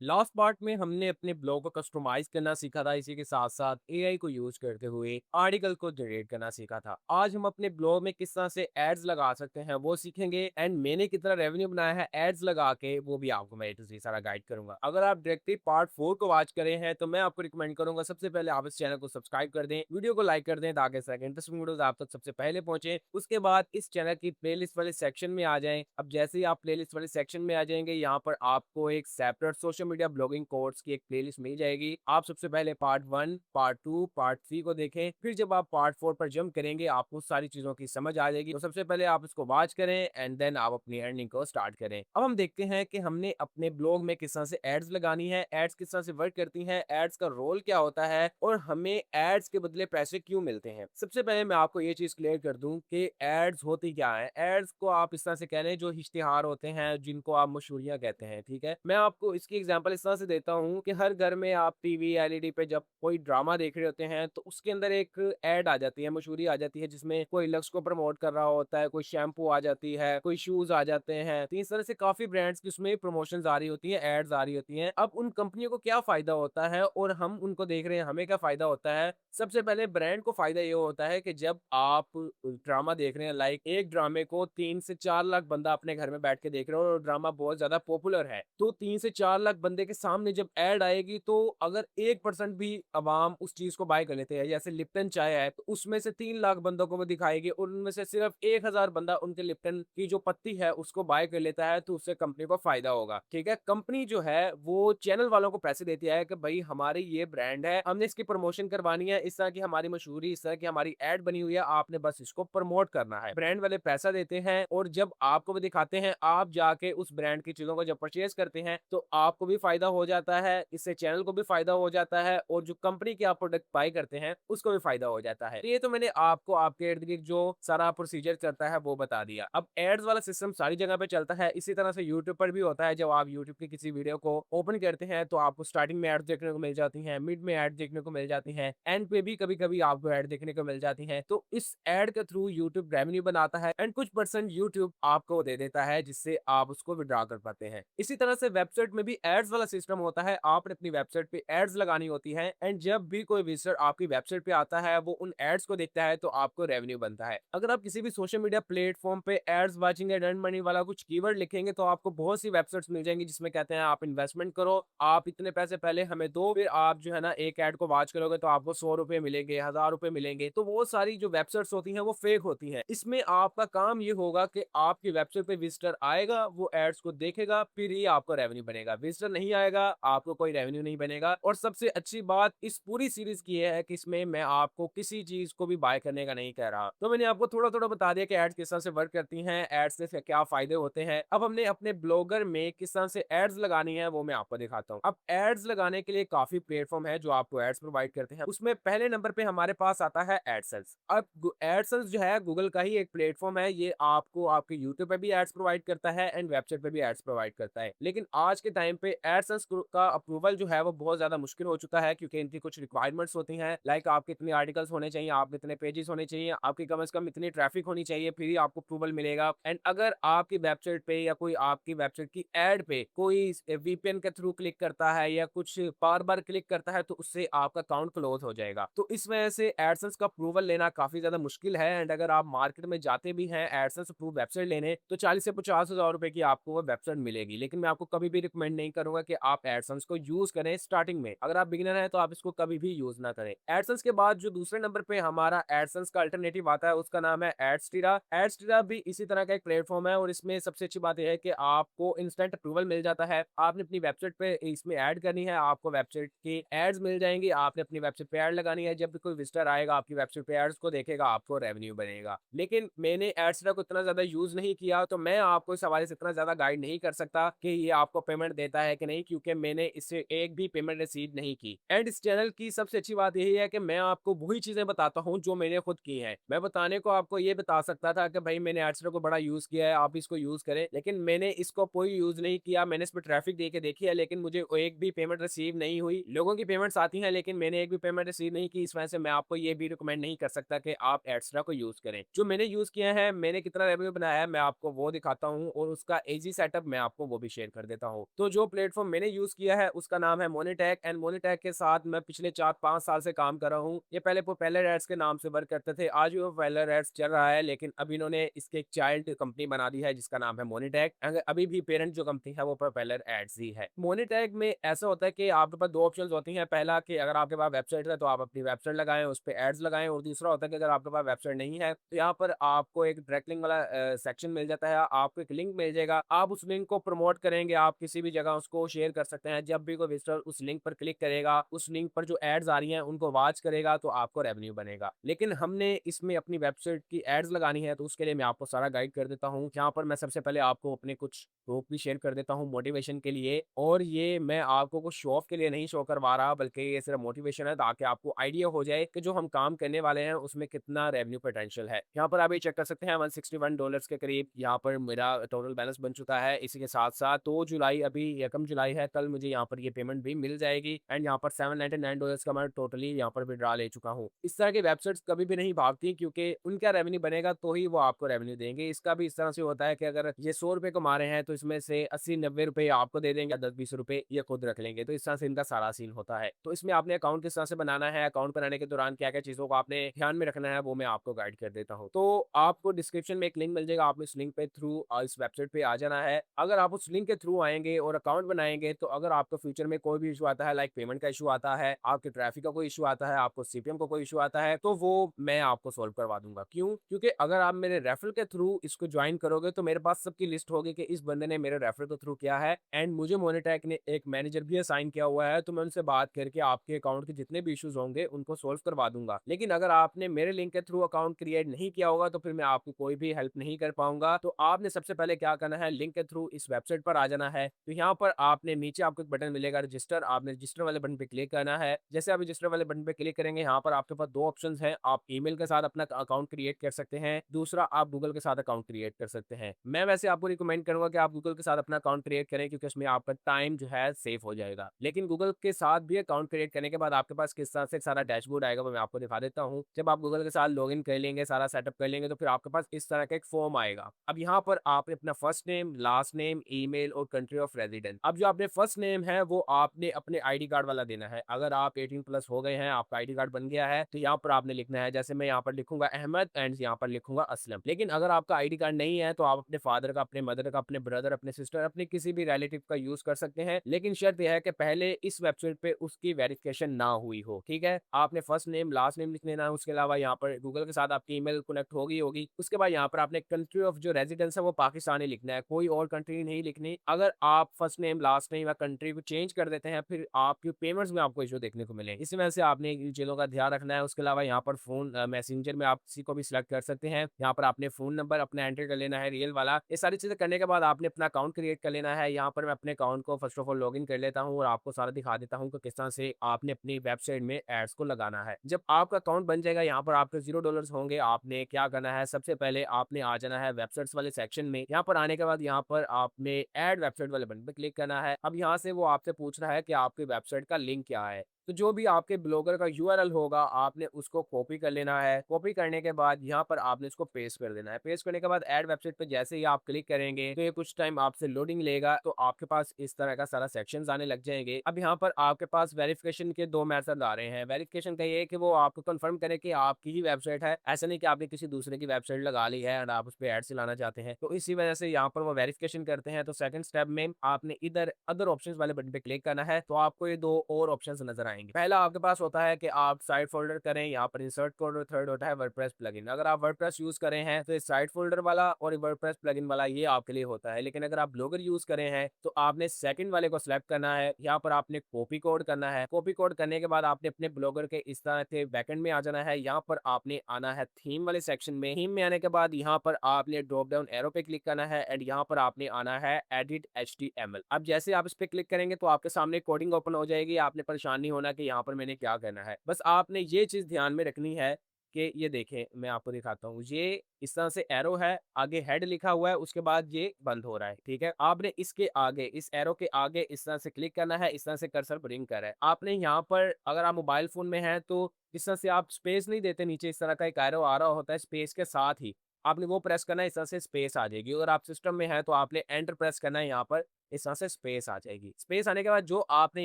Last part में हमने अपने ब्लॉग को कस्टमाइज करना सीखा था, इसी के साथ साथ एआई को यूज करते हुए आर्टिकल को जनरेट करना सीखा था। आज हम अपने ब्लॉग में किस तरह से एड्स लगा सकते हैं वो सीखेंगे, एंड मैंने कितना रेवेन्यू बनाया है एड्स लगा के वो भी आपको मैं A to Z सारा गाइड करूंगा। अगर आप डायरेक्टली पार्ट 4 को वॉच करे हैं तो मैं आपको रिकमेंड करूंगा सबसे पहले आप इस चैनल को सब्सक्राइब कर दें, वीडियो को लाइक कर दें ताकि सेकंड इंटरेस्टिंग वीडियोस आप तक सबसे पहले पहुंचे। उसके बाद इस चैनल की प्लेलिस्ट वाले सेक्शन में आ जाएं। अब जैसे ही आप प्लेलिस्ट वाले सेक्शन में आ जाएंगे, यहाँ पर आपको एक separate social media blogging course की एक प्लेलिस्ट मिल जाएगी। आप सबसे पहले पार्ट 1, पार्ट 2, पार्ट 3 को देखें, फिर जब आप पार्ट 4 पर जंप करेंगे आपको सारी चीजों की समझ आ जाएगी। तो सबसे पहले आप इसको वॉच करें एंड देन आप अपनी अर्निंग को स्टार्ट करें। अब हम देखते हैं कि हमने अपने ब्लॉग में किस तरह से एड्स लगानी है, एड्स किस तरह से वर्क करती हैं, एड्स का रोल क्या होता है और हमें एड्स के बदले पैसे क्यों मिलते हैं। सबसे पहले मैं आपको ये चीज क्लियर कर दूं कि एड्स होती क्या है। एड्स को आप इस तरह से कह रहे हैं जो इश्तिहार होते हैं जिनको आप मशहूरियां कहते हैं, ठीक है। मैं आपको इसकी एग्जांपल इस तरह से देता हूं कि हर घर में आप टीवी एलईडी पे जब कोई ड्रामा देख रहे होते हैं तो उसके अंदर एक एड आ जाती है, मशहूरी आ जाती है, जिसमें कोई लक्स को प्रमोट कर रहा होता है, कोई शैम्पू आ जाती है, कोई शूज आ जाते हैं। तो इस तरह से काफी ब्रांड्स की उसमें प्रमोशंस आ रही होती है, एड्स आ रही होती हैं। अब उन कंपनियों को क्या फायदा होता है और हम उनको देख रहे हैं, हमें क्या फायदा होता है। सबसे पहले ब्रांड को फायदा ये होता है कि जब आप ड्रामा देख रहे हैं, लाइक एक ड्रामे को 3 से 4 लाख बंदा अपने घर में बैठ के देख रहे हो और ड्रामा बहुत ज्यादा पॉपुलर है, तो 3 से 4 लाख बंदे के सामने जब एड आएगी तो अगर 1% भी अवाम उस चीज को बाय कर लेते हैं, जैसे लिप्टन चाय है, तो उसमें से 3 लाख बंदों को वो दिखाएगी और उनमें से सिर्फ 1,000 बंदा उनके लिप्टन की जो पत्ती है उसको बाय कर लेता है, तो उससे कंपनी को फायदा होगा। ठीक है, कंपनी जो है वो चैनल वालों को पैसे देती है कि भाई हमारी ये ब्रांड है, हमने इसकी प्रमोशन करवानी है, इस तरह की हमारी मशहूरी, इस तरह की हमारी एड बनी हुई है, आपने बस इसको प्रमोट करना है। ब्रांड वाले पैसा देते हैं और जब आपको वो दिखाते हैं, आप जाके उस ब्रांड की चीजों को जब परचेज करते हैं तो आपको भी फायदा हो जाता है, इससे चैनल को भी फायदा हो जाता है और जो कंपनी के आप प्रोडक्ट बाय करते हैं उसको भी फायदा हो जाता है। तो ये तो मैंने आपको आपके इर्द गिर्द जो सारा प्रोसीजर चलता है वो बता दिया। अब एड्स वाला सिस्टम सारी जगह पे चलता है, इसी तरह से यूट्यूब पर भी होता है। जब आप यूट्यूब की किसी वीडियो को ओपन करते हैं तो आपको स्टार्टिंग में एड्स देखने को मिल जाती हैं, मिड में एड देखने को मिल जाती हैं, एंड पे भी कभी कभी आपको एड देखने को मिल जाती हैं। तो इस एड के थ्रू यूट्यूब रेवेन्यू बनाता है एंड कुछ परसेंट यूट्यूब आपको दे देता है जिससे आप उसको विड्रॉ कर पाते हैं। इसी तरह से वेबसाइट में भी एड्स वाला सिस्टम होता है, आपने अपनी वेबसाइट पे एड्स लगानी होती है एंड जब भी कोई विजिटर आपकी वेबसाइट पे आता है वो उन एड्स को देखता है तो आपको रेवेन्यू बनता है। अगर आप किसी भी सोशल मीडिया प्लेटफॉर्म पे ads watching and earn money वाला कुछ कीवर्ड लिखेंगे तो आपको बहुत सी वेबसाइट्स मिल जाएंगी जिसमें कहते हैं आप इन्वेस्टमेंट करो, आप इतने पैसे पहले हमें दो, फिर आप जो है ना एक एड को वॉच करोगे तो आपको 100 रुपए मिलेंगे, 1000 रुपए मिलेंगे। तो वो सारी जो वेबसाइट्स होती हैं वो फेक होती हैं। इसमें आपका काम ये होगा कि आपकी वेबसाइट पे विजिटर आएगा, वो एड्स को देखेगा, फिर ही आपको रेवेन्यू बनेगा। विजिटर नहीं आएगा आपको कोई रेवेन्यू नहीं बनेगा। और सबसे अच्छी बात इस पूरी सीरीज की है कि इसमें मैं आपको किसी चीज को भी बाय करने का नहीं कह रहा। तो मैंने आपको थोड़ा थोड़ा बता दिया कि एड्स किस तरह से वर्क करती हैं, एड्स से क्या फायदे होते हैं। अब हमने अपने ब्लॉगर में किस तरह से एड्स लगानी है वो मैं आपको दिखाता हूँ। अब एड्स लगाने के लिए काफी प्लेटफॉर्म है जो आपको एड्स प्रोवाइड करते हैं। उसमें पहले नंबर पे हमारे पास आता है एडसेंस। अब एडसेंस जो है गूगल का ही एक प्लेटफॉर्म है, ये आपको आपके यूट्यूब पे भी एड्स प्रोवाइड करता है एंड वेबसाइट पे भी एड्स प्रोवाइड करता है। लेकिन आज के टाइम पे एडसेंस का अप्रूवल जो है वो बहुत ज्यादा मुश्किल हो चुका है क्योंकि इनकी कुछ रिक्वायरमेंट्स होती हैं, लाइक आपके इतने आर्टिकल्स होने चाहिए, आपके इतने पेजेस होने चाहिए, आपकी कम से कम इतनी ट्रैफिक होनी चाहिए, फिर ही आपको अप्रूवल मिलेगा। एंड अगर आपकी वेबसाइट पे या कोई आपकी वेबसाइट की एड पे कोई वीपीएन के थ्रू क्लिक करता है या कुछ बार बार क्लिक करता है तो उससे आपका अकाउंट क्लोज हो जाएगा। तो इस वजह से एडसेंस का अप्रूवल लेना काफी ज्यादा मुश्किल है। एंड अगर आप मार्केट में जाते भी हैं एडसेंस अप्रूव वेबसाइट लेने तो 40 से 50 हजार रुपए की आपको वो वेबसाइट मिलेगी। लेकिन मैं आपको कभी भी रिकमेंड नहीं करूंगा कि आप एडसेंस को यूज करें स्टार्टिंग में। अगर आप बिगिनर हैं तो आप इसको कभी भी यूज ना करें। एडसेंस के बाद जो दूसरे नंबर पे हमारा एडसेंस का अल्टरनेटिव आता है उसका नाम है एडस्टीरा। एडस्टीरा भी इसी तरह का एक प्लेटफॉर्म है और इसमें सबसे अच्छी बात यह है कि आपको इंस्टेंट अप्रूवल मिल जाता है। आपने अपनी वेबसाइट पे इसमें ऐड करनी है, आपको वेबसाइट की एड्स मिल जाएंगी, आपने अपनी वेबसाइट पे ऐड लगानी है, जब भी कोई विजिटर आएगा आपकी वेबसाइट पे एड्स को देखेगा आपको रेवेन्यू बनेगा। लेकिन मैंने एडस्टीरा को इतना ज्यादा यूज नहीं किया तो मैं आपको इस हवाले से इतना ज्यादा गाइड नहीं कर सकता कि ये आपको पेमेंट देता है कि नहीं, क्योंकि मैंने इससे एक भी पेमेंट रिसीव नहीं की। एंड इस चैनल की सबसे अच्छी बात यही है कि मैं आपको वही चीजें बताता हूँ जो मैंने खुद की है। मैं बताने को आपको ये बता सकता था कि भाई मैंने एडस्टीरा को बड़ा यूज किया है, आप इसको यूज करें, लेकिन मैंने इसको कोई यूज नहीं किया। मैंने इस पर ट्रैफिक दे के देखी है लेकिन मुझे एक भी पेमेंट रिसीव नहीं हुई। लोगों की पेमेंट्स आती हैं लेकिन मैंने एक भी पेमेंट रिसीव नहीं की। इस वजह से मैं आपको ये भी रिकमेंड नहीं कर सकता कि आप एडस्ट्रा को यूज करें। जो मैंने यूज किया है, मैंने कितना रेवेन्यू बनाया है, मैं आपको वो दिखाता हूँ और उसका इजी सेटअप मैं आपको वो भी शेयर कर देता हूँ। तो जो प्लेटफॉर्म प्लेटफॉर्म मैंने यूज किया है उसका नाम है मोनेटैक, एंड मोनेटैक के साथ मैं पिछले 4-5 साल से काम कर रहा हूँ। ये पहले प्रोपेलर एड्स के नाम से वर्क करते थे, आज भी वो प्रोपेलर एड्स चल रहा है, लेकिन अब इन्होंने इसके एक चाइल्ड कंपनी बना दी है जिसका नाम है मोनेटैक। अभी भी पेरेंट जो कंपनी है वो प्रोपेलर एड्स ही है। मोनेटैक में ऐसा होता है कि आपके पास दो ऑप्शन होती हैं। पहला कि अगर आपके पास वेबसाइट है तो आप अपनी वेबसाइट लगाएं, उस पर एड्स लगाएं, और दूसरा होता है कि अगर आपके पास वेबसाइट नहीं है तो यहाँ पर आपको एक डायरेक्ट लिंक वाला सेक्शन मिल जाता है, आपको एक लिंक मिल जाएगा, आप उस लिंक को प्रमोट करेंगे, आप किसी भी जगह उसको शेयर कर सकते हैं। जब भी कोई विजिटर उस लिंक पर क्लिक करेगा, उस लिंक पर जो एड्स आ रही हैं उनको वॉच करेगा, तो आपको रेवेन्यू बनेगा। लेकिन हमने इसमें अपनी वेबसाइट की एड्स लगानी है, तो उसके लिए मैं आपको सारा गाइड कर देता हूँ। यहाँ पर मैं सबसे पहले आपको अपने कुछ प्रूफ भी शेयर कर देता हूँ मोटिवेशन के लिए, और ये मैं आपको कुछ शो ऑफ के लिए नहीं शो करवा रहा, बल्कि ये सिर्फ मोटिवेशन है ताकि आपको आइडिया हो जाए कि जो हम काम करने वाले हैं उसमें कितना रेवेन्यू पोटेंशियल है। यहाँ पर आप ये चेक कर सकते हैं $161 के करीब यहाँ पर मेरा टोटल बैलेंस बन चुका है। इसी के साथ साथ 2 जुलाई, अभी 1 जुलाई है, कल मुझे यहाँ पर ये पेमेंट भी मिल जाएगी, एंड यहाँ पर $799 का मैं टोटली यहाँ पर विड्रॉ ले चुका हूँ। इस तरह की वेबसाइट्स कभी भी नहीं भागती, क्योंकि उनका रेवेन्यू बनेगा तो ही वो आपको रेवेन्यू देंगे। इसका भी इस तरह से होता है कि अगर ये 100 रुपए कमा रहे हैं तो इसमें से 80-90 रुपए आपको दे देंगे, 10-20 रुपए ये खुद रख लेंगे। तो इस तरह से इनका सारा सीन होता है। तो इसमें आपने अकाउंट किस तरह से बनाना है, अकाउंट बनाने के दौरान क्या क्या चीजों को आपने ध्यान में रखना है, वो मैं आपको गाइड कर देता हूँ। तो आपको डिस्क्रिप्शन में एक लिंक मिल जाएगा, आप इस लिंक पे थ्रू इस वेबसाइट पे आ जाना है। अगर आप उस लिंक के थ्रू आएंगे और अकाउंट बनाएंगे, तो अगर आपको फ्यूचर में कोई भी इशू आता है, लाइक पेमेंट का इशू आता है, आपके ट्रैफिक का कोई इशू आता है, आपको सीपीएम का कोई इशू आता है, तो वो मैं आपको सोल्व करवा दूंगा। क्यों? क्योंकि अगर आप मेरे रेफरल के थ्रू इसको ज्वाइन करोगे तो मेरे पास सबकी लिस्ट होगी कि इस बंदे ने मेरे रेफरल के थ्रू किया है, एंड मुझे मोनेटैक ने एक मैनेजर भी असाइन किया हुआ है, तो मैं उनसे बात करके आपके अकाउंट के जितने भी इश्यूज होंगे उनको सोल्व करवा दूंगा। लेकिन अगर आपने मेरे लिंक के थ्रू अकाउंट क्रिएट नहीं किया होगा तो फिर मैं आपको कोई भी हेल्प नहीं कर पाऊंगा। तो आपने सबसे पहले क्या करना है, लिंक के थ्रू इस वेबसाइट पर आ जाना है। तो यहाँ पर आपने नीचे आपको एक बटन मिलेगा रजिस्टर, आपने रजिस्टर वाले बटन पे क्लिक करना है। जैसे आप रजिस्टर वाले बटन पे क्लिक करेंगे, यहाँ पर आपके पास दो ऑप्शन है, आप ईमेल के साथ अपना अकाउंट क्रिएट कर सकते हैं, दूसरा आप गूगल के साथ अकाउंट क्रिएट कर सकते हैं। मैं वैसे आपको रिकमेंड करूंगा कि आप गूगल के साथ अपना अकाउंट क्रिएट करें, क्योंकि उसमें आपका टाइम जो है सेव हो जाएगा। लेकिन गूगल के साथ भी अकाउंट क्रिएट करने के बाद आपके पास किस तरह से सारा डैशबोर्ड आएगा वो मैं आपको दिखा देता हूँ। जब आप गूगल के साथ लॉगिन कर लेंगे, सारा सेटअप कर लेंगे, तो फिर आपके पास इस तरह का एक फॉर्म आएगा। अब यहाँ पर आपने अपना first name, last name, email और कंट्री ऑफ रेजिडेंस। अब जो आपने फर्स्ट नेम है वो आपने अपने आईडी कार्ड वाला देना है। अगर आप 18+ हो गए हैं, आपका आईडी कार्ड बन गया है, तो यहाँ पर आपने लिखना है, जैसे मैं यहाँ पर लिखूंगा अहमद एंड यहाँ पर लिखूंगा असलम। लेकिन अगर आपका आईडी कार्ड नहीं है तो आप अपने फादर का, अपने मदर का, अपने ब्रदर, अपने सिस्टर, अपने किसी भी रिलेटिव का यूज कर सकते हैं। लेकिन शर्त यह है कि पहले इस वेबसाइट पे उसकी वेरिफिकेशन ना हुई हो। ठीक है, आपने फर्स्ट नेम, लास्ट नेम लिख लेना है। उसके अलावा यहाँ पर गूगल के साथ आपकी ईमेल कनेक्ट होगी। उसके बाद यहाँ पर आपने कंट्री ऑफ जो रेजिडेंस है वो पाकिस्तानी लिखना है, कोई और कंट्री नहीं लिखनी। अगर आप फर्स्ट नेम, लास्ट नेम या कंट्री को चेंज कर देते हैं, फिर आपकी पेमेंट्स में आपको इशू देखने को मिले। इस वजह से आपने इन चीजों का ध्यान रखना है। उसके अलावा यहाँ पर फोन मैसेंजर में आप किसी को भी सिलेक्ट कर सकते हैं। यहाँ पर आपने फोन नंबर अपना एंटर कर लेना है, रियल वाला। ये सारी चीजें करने के बाद आपने अपना अकाउंट क्रिएट कर लेना है। यहाँ पर मैं अपने अकाउंट को फर्स्ट ऑफ ऑल लॉगिन कर लेता हूँ और आपको सारा दिखा देता हूँ कि किस तरह से आपने अपनी वेबसाइट में एड्स को लगाना है। जब आपका अकाउंट बन जाएगा, यहाँ पर आपके $0 होंगे। आपने क्या करना है, सबसे पहले आपने आ जाना है वेबसाइट्स वाले सेक्शन में। यहाँ पर आने के बाद यहाँ पर आपने ऐड वेबसाइट वाले बटन पर क्लिक करना है। अब यहाँ से वो आपसे पूछ रहा है कि आपकी वेबसाइट का लिंक क्या है। तो जो भी आपके ब्लॉगर का यूआरएल होगा, आपने उसको कॉपी कर लेना है। कॉपी करने के बाद यहाँ पर आपने इसको पेस्ट कर देना है। पेस्ट करने के बाद ऐड वेबसाइट पे जैसे ही आप क्लिक करेंगे तो ये कुछ टाइम आपसे लोडिंग लेगा, तो आपके पास इस तरह का सारा सेक्शंस आने लग जाएंगे। अब यहाँ पर आपके पास वेरिफिकेशन के दो मेथड आ रहे हैं। वेरिफिकेशन का ये है कि वो आपको कंफर्म करे कि आपकी ही वेबसाइट है, ऐसा नहीं कि आपने किसी दूसरे की वेबसाइट लगा ली है और आप उस पर एड चलाना चाहते हैं। तो इसी वजह से यहाँ पर वो वेरिफिकेशन करते हैं। तो सेकंड स्टेप में आपने इधर अदर ऑप्शंस वाले बटन पे क्लिक करना है, तो आपको ये दो और ऑप्शंस नजर आएंगे। पहला आपके पास होता है कि आप साइड फोल्डर करें, यहाँ पर इंसर्ट कोड। थर्ड होता है वर्डप्रेस प्लगइन। अगर आप वर्डप्रेस यूज करें हैं तो साइड फोल्डर वाला और वर्डप्रेस प्लगइन वाला ये आपके लिए होता है। लेकिन अगर आप ब्लॉगर यूज करें हैं तो आपने सेकंड वाले को सिलेक्ट करना है। यहाँ पर आपने कॉपी कोड करना है। कॉपी कोड करने के बाद आपने अपने ब्लॉगर के इस तरह से बैकएंड में आ जाना है। यहाँ पर आपने आना है थीम वाले सेक्शन में। थीम में आने के बाद यहाँ पर आपने ड्रॉप डाउन एरो पे क्लिक करना है एंड यहाँ पर आपने आना है एडिट HTML। अब जैसे आप इस पे क्लिक करेंगे तो आपके सामने कोडिंग ओपन हो जाएगी। आपने परेशान नहीं होना कि यहाँ पर मैंने क्या करना है। बस आपने ये चीज ध्यान में रखनी है कि ये देखें, मैं आपको दिखाता हूँ। ये इस तरह से एरो है, आगे हेड लिखा हुआ है, उसके बाद ये बंद हो रहा है। ठीक है, आपने इसके आगे, इस एरो के आगे इस तरह से क्लिक करना है। इस तरह से कर्सर ब्रिंग कर है। आपने यहाँ पर, अगर आप मोबाइल फोन में हैं तो इस तरह से आप स्पेस नहीं देते, नीचे इस तरह का एक एरो आ रहा होता है, स्पेस के साथ ही आपने वो प्रेस करना है, इस तरह से स्पेस आ जाएगी। और आप सिस्टम में है तो आपने एंटर प्रेस करना है यहाँ पर, इस तरह से स्पेस आ जाएगी। स्पेस आने के बाद जो आपने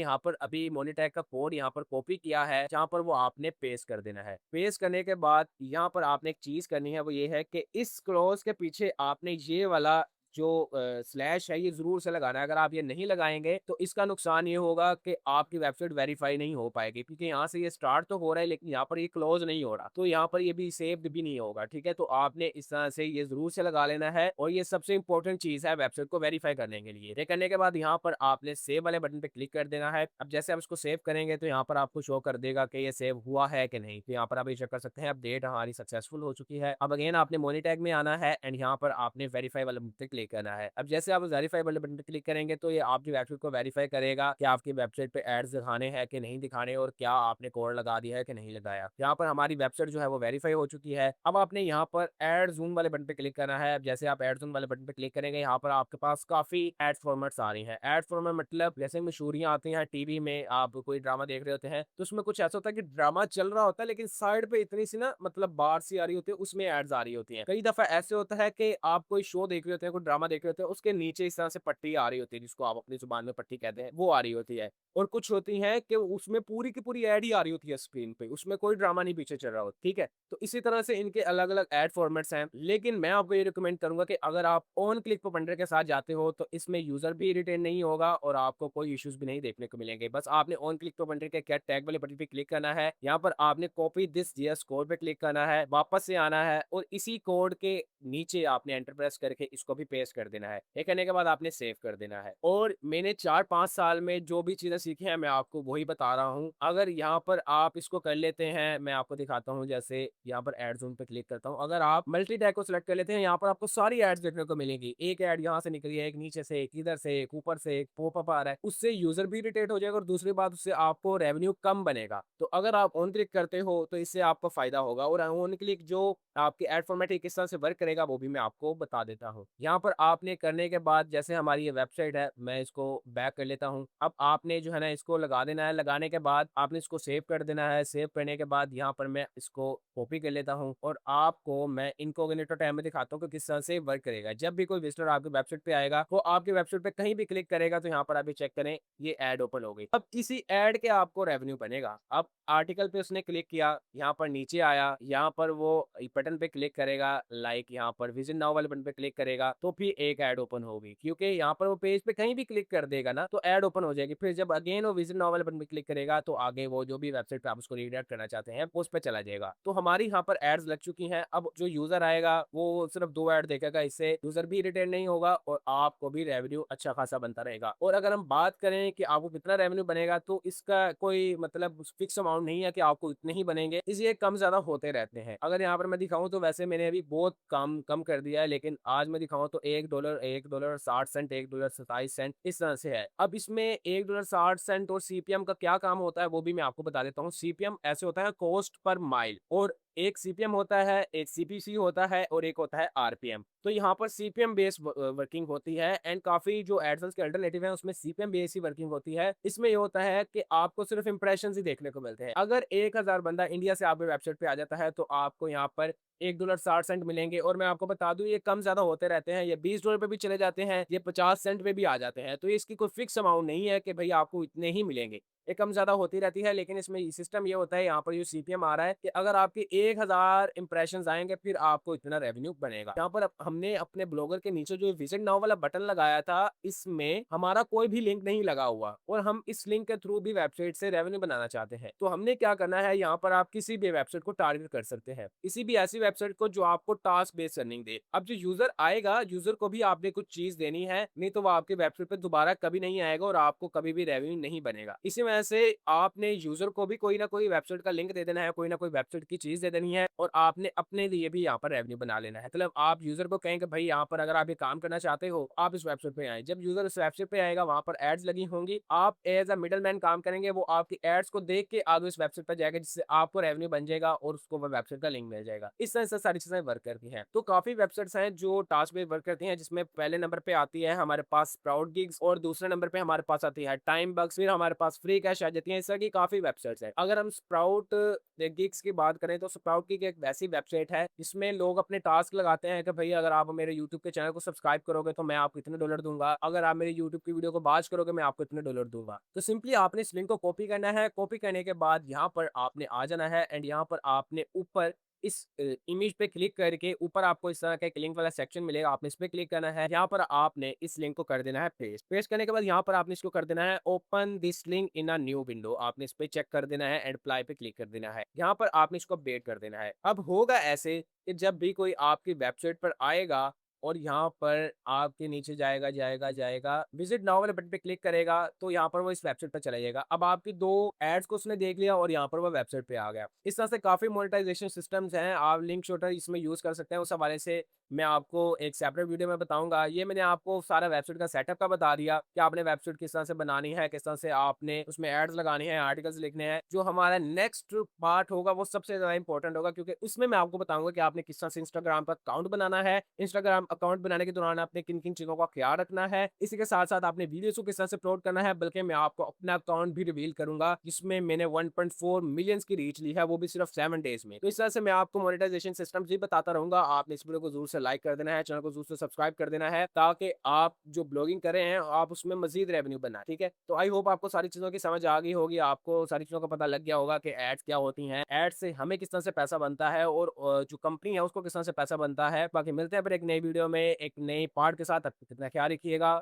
यहाँ पर अभी मोनीटैग का कोड यहाँ पर कॉपी किया है, जहाँ पर वो आपने पेस्ट कर देना है। पेस्ट करने के बाद यहाँ पर आपने एक चीज़ करनी है, वो ये है कि इस क्लॉज़ के पीछे आपने ये वाला जो स्लैश है ये ज़रूर से लगाना है। अगर आप ये नहीं लगाएँगे तो इसका नुकसान ये होगा कि आपकी वेबसाइट वेरीफ़ाई नहीं हो पाएगी, क्योंकि यहाँ से ये स्टार्ट तो हो रहा है लेकिन यहाँ पर ये क्लोज़ नहीं हो रहा। तो यहाँ पर ये भी सेव्ड भी नहीं होगा, ठीक है? तो आपने इस तरह से ये ज़रूर से लगा लेना है और ये सबसे इम्पोर्टेंट चीज़ है वेबसाइट को वेरीफ़ाई करने के लिए। ये करने के बाद यहाँ पर आपने सेव वाले बटन पे क्लिक कर देना है। अब जैसे आप इसको सेव करेंगे तो यहाँ पर आपको शो कर देगा कि ये सेव हुआ है कि नहीं। तो यहाँ पर आप ये चेक कर सकते हैं अपडेट हमारी सक्सेसफुल हो चुकी है। अब अगेन आपने मोनीटैग में आना है एंड यहाँ पर आपने वेरीफ़ाई वाले बटन पे क्लिक करना है। अब जैसे आप वेरीफ़ाई वाले बटन पे क्लिक करेंगे तो ये आपकी वेबसाइट को वेरीफ़ाई करेगा कि आपकी वेबसाइट पे एड्स दिखाने हैं कि नहीं दिखाने और क्या आपने कोड लगा दिया है कि नहीं लगाया। यहाँ पर हमारी वेबसाइट जो है वो वेरीफ़ाई हो चुकी है। अब आपने यहाँ पर ऐड ज़ूम वाले बटन पे क्लिक करना है। अब जैसे आप ऐड ज़ूम वाले बटन पे क्लिक करेंगे, यहाँ पर आपके पास काफ़ी एड फॉर्मेट्स आ रही हैं। एड फॉर्मेट मतलब जैसे मशहूरियाँ आती हैं टीवी में, आप कोई ड्रामा देख रहे होते हैं तो उसमें कुछ ऐसा होता है कि ड्रामा चल रहा होता है लेकिन साइड पे इतनी सी ना मतलब बार सी आ रही होती है, उसमें एड्स आ रही होती हैं। कई दफ़ा ऐसे होता है कि आप कोई शो देख रहे होते हैं, कोई ड्रामा देख रहे होते हैं, उसके नीचे इस तरह से पट्टी आ रही होती है, जिसको आप अपनी ज़ुबान में पट्टी कहते हैं, वो आ रही होती है। और कुछ होती हैं कि उसमें पूरी की पूरी ऐड ही आ रही होती है स्क्रीन पे, उसमें कोई ड्रामा नहीं पीछे चल रहा होता, ठीक है? तो इसी तरह से इनके अलग-अलग ऐड फॉर्मेट्स हैं, लेकिन मैं आपको ये रिकमेंड करूँगा कि अगर आप ऑन क्लिक प्रोपंडर के साथ जाते हो, तो इसमें यूज़र भी इरिटेट नहीं होगा और आपको कोई इश्यूज़ भी नहीं देखने को मिलेंगे। बस आपने ऑन क्लिक प्रोपंडर के गेट टैग वाले बटन पे क्लिक करना है, यहाँ पर आपने कॉपी दिस जेएस कोड पे क्लिक करना है, वापस से आना है और इसी कोड के नीचे आपने एंटर प्रेस करके इसको भी पेस्ट कर देना है। ये करने के बाद आपने सेव कर देना है। और मैंने 4-5 साल में जो भी चीज़ें सीखी हैं, मैं आपको वही बता रहा हूँ। अगर यहाँ पर आप इसको कर लेते हैं, मैं आपको दिखाता हूँ, जैसे यहाँ पर ऐड ज़ोन पे क्लिक करता हूँ। अगर आप मल्टी टैग को सिलेक्ट कर लेते हैं, यहाँ पर आपको सारी एड्स देखने को मिलेंगी। एक ऐड यहाँ से निकली है, एक नीचे से, एक इधर से, एक ऊपर से, एक पॉपअप आ रहा है। उससे यूज़र भी इरिटेट हो जाएगा और दूसरी बात उससे आपको रेवेन्यू कम बनेगा। तो अगर आप ऑन क्लिक करते हो तो इससे आपको फ़ायदा होगा और ऑन क्लिक जो आपकी ऐड फॉर्मेट किस तरह से वर्क करेगा वो भी मैं आपको बता देता हूँ। यहाँ पर आपने करने के बाद जैसे हमारी ये वेबसाइट है, मैं इसको बैक कर लेता हूँ। अब आपने जो है ना इसको लगा देना है, लगाने के बाद आपने इसको सेव कर देना है। सेव करने के बाद यहाँ पर मैं इसको कॉपी कर लेता हूँ और आपको मैं इनकॉग्निटो टैब में दिखाता हूँ कि किस तरह से वर्क करेगा। जब भी कोई विजिटर आपकी वेबसाइट पे आएगा, वो आपकी वेबसाइट पे कहीं भी क्लिक करेगा तो यहाँ पर आप ये चेक करें, ये ऐड ओपन हो गई। अब इसी ऐड के आपको रेवेन्यू बनेगा। अब आर्टिकल पे उसने क्लिक किया, यहाँ पर नीचे आया, यहाँ पर वो बटन पे क्लिक करेगा, लाइक यहाँ पर विजिट नाउ वाले बटन पे क्लिक करेगा तो फिर एक ऐड ओपन होगी, क्योंकि यहाँ पर वो पेज पे कहीं भी क्लिक कर देगा ना तो ऐड ओपन हो जाएगी। फिर जब अगेन वो विजिट नाउ वाले बटन पे क्लिक करेगा तो आगे वो जो भी वेबसाइट पे आप उसको रीडायरेक्ट करना चाहते हैं उस पे चला जाएगा। तो हमारी यहाँ पर एड्स लग चुकी हैं। अब जो यूजर आएगा वो सिर्फ 2 ऐड देखेगा, इससे यूजर भी इरिटेट नहीं होगा और आपको भी रेवेन्यू अच्छा खासा बनता रहेगा। और अगर हम बात करें कि आपको कितना रेवेन्यू बनेगा, तो इसका कोई मतलब फिक्स अमाउंट नहीं है कि आपको इतने ही बनेंगे, इसलिए कम ज्यादा होते रहते हैं। अगर यहाँ पर मैं दिखाऊं तो वैसे मैंने अभी बहुत कम कम कर दिया है, लेकिन आज मैं दिखाऊं तो $1, $1.60, $1.27 इस तरह से है। अब इसमें $1.60 और सीपीएम का क्या काम होता है वो भी मैं आपको बता देता हूँ। सीपीएम ऐसे होता है कॉस्ट पर माइल, और एक सीपीएम होता है, एक सीपीसी होता है और एक होता है आरपीएम। तो यहाँ पर सीपीएम बेस्ड वर्किंग होती है एंड काफी जो एडसेंस के अल्टरनेटिव है उसमें सीपीएम बेस्ड ही वर्किंग होती है। इसमें ये होता है कि आपको सिर्फ इंप्रेशन ही देखने को मिलते हैं। अगर 1000 बंदा इंडिया से आपकी वेबसाइट पे आ जाता है तो आपको यहाँ पर $1.60 मिलेंगे। और मैं आपको बता दूं ये कम ज्यादा होते रहते हैं, ये $20 पे भी चले जाते हैं, ये 50 सेंट पे भी आ जाते हैं। तो इसकी कोई फिक्स अमाउंट नहीं है कि भाई आपको इतने ही मिलेंगे, ये कम ज्यादा होती रहती है। लेकिन इसमें सिस्टम ये होता है, यहाँ पर जो सीपीएम आ रहा है कि अगर आपके 1000 इंप्रेशन आएंगे फिर आपको इतना रेवेन्यू बनेगा। यहाँ पर हमने अपने ब्लॉगर के नीचे जो विजिट नाउ वाला बटन लगाया था, इसमें हमारा कोई भी लिंक नहीं लगा हुआ और हम इस लिंक के थ्रू भी वेबसाइट से रेवेन्यू बनाना चाहते हैं। तो हमने क्या करना है, यहाँ पर आप किसी भी वेबसाइट को टारगेट कर सकते हैं, किसी भी ऐसी वेबसाइट को जो आपको टास्क बेस्ड अर्निंग दे। अब जो यूजर आएगा, यूजर को भी आपने कुछ चीज देनी है, नहीं तो वो आपके वेबसाइट पर दोबारा कभी नहीं आएगा और आपको कभी भी रेवेन्यू नहीं बनेगा। इसी वजह से आपने यूजर को भी कोई ना कोई वेबसाइट का लिंक दे देना है, कोई ना कोई वेबसाइट की चीज दे देनी है और आपने अपने लिए भी यहाँ पर रेवेन्यू बना लेना है। मतलब आप यूजर को कहेंगे भाई यहाँ पर अगर आप ये काम करना चाहते हो आप इस वेबसाइट पे आए। जब यूजर इस वेबसाइट पे आएगा, वहां पर एड्स लगी होंगी, आप एज अ मिडल मैन काम करेंगे, वो आपकी एड्स को देख के आगे उस वेबसाइट पर जाएगा, जिससे आपको रेवेन्यू बन जाएगा और उसको वो वेबसाइट का लिंक मिल जाएगा। इस तरह से सारी चीजें वर्क करती हैं। तो काफी वेबसाइट्स हैं जो टास्क बेस्ड वर्क करती हैं, जिसमें पहले नंबर पे आती है हमारे पास स्प्राउट गिग्स और दूसरे नंबर पे हमारे पास आती है टाइम बग्स, फिर हमारे पास फ्री कैश आ जाती है। इस तरह की काफ़ी वेबसाइट्स हैं। अगर हम स्प्राउट गिग्स की बात करें तो स्प्राउट गिग एक वैसी वेबसाइट है जिसमें लोग अपने टास्क लगाते हैं कि भई अगर आप मेरे यूट्यूब के चैनल को सब्सक्राइब करोगे तो मैं आपको इतने डॉलर दूँगा। अगर आप मेरे यूट्यूब की वीडियो को वॉच करोगे मैं आपको इतने डॉलर दूँगा। तो सिंपली आपने इस लिंक को कॉपी करना है। कॉपी करने के बाद यहाँ पर आपने आ जाना है एंड यहाँ पर आपने ऊपर इस इमेज पे क्लिक करके ऊपर आपको इस तरह का एक लिंक वाला सेक्शन मिलेगा, आपने इस पे क्लिक करना है। यहाँ पर आपने इस लिंक को कर देना है पेस्ट। पेस्ट करने के बाद यहाँ पर आपने इसको कर देना है open this link in a new window. आपने इस पे चेक कर देना है एंड अप्लाई पे क्लिक कर देना है। यहाँ पर आपने इसको अपडेट कर देना है। अब होगा ऐसे कि जब भी कोई आपकी वेबसाइट पर आएगा और यहाँ पर आपके नीचे जाएगा, विजिट नाउ वाले बटन पे क्लिक करेगा तो यहाँ पर वो इस वेबसाइट पर चला जाएगा। अब आपकी 2 एड्स को उसने देख लिया और यहाँ पर वो वेबसाइट पे आ गया। इस तरह से काफ़ी मोनेटाइजेशन सिस्टम्स हैं, आप लिंक शूटर इसमें यूज़ कर सकते हैं। उस हवाले से मैं आपको एक सेपरेट वीडियो में बताऊँगा। ये मैंने आपको सारा वेबसाइट का सेटअप का बता दिया कि आपने वेबसाइट किस तरह से बनानी है, किस तरह से आपने उसमें एड्स लगानी है, आर्टिकल्स लिखने हैं। जो हमारा नेक्स्ट पार्ट होगा वो सबसे ज़्यादा इंपॉर्टेंट होगा क्योंकि उसमें मैं आपको बताऊँगा कि आपने किस तरह से इंस्टाग्राम पर अकाउंट बनाना है। इंस्टाग्राम अकाउंट बनाने के दौरान आपने किन-किन चीज़ों का ख्याल रखना है। इसी के साथ-साथ आपने वीडियोज़ को किस तरह से अपलोड करना है, बल्कि मैं आपको अपना अकाउंट भी रिवील करूँगा जिसमें मैंने 1.4 मिलियंस की रीच ली है, वो भी सिर्फ 7 डेज़ में। तो इस तरह से मैं आपको मोनेटाइजेशन सिस्टम भी बताता रहूँगा। आपने इस वीडियो को ज़रूर से लाइक कर देना है, चैनल को ज़रूर से सब्सक्राइब कर देना है ताकि आप जो ब्लॉगिंग कर रहे हैं, आप उसमें मज़ीद रेवेन्यू बनाएँ, ठीक है? तो आई होप आपको सारी चीज़ों की समझ आ गई होगी, आपको सारी चीज़ों का पता लग गया होगा कि एड्स क्या होती हैं, एड्स से हमें किस तरह से पैसा बनता है और जो कंपनी है उसको किस तरह से पैसा बनता है। बाकी मिलते हैं फिर एक नई वीडियो में, एक नई पार्ट के साथ। तब तक इतना ख्याल रखिएगा।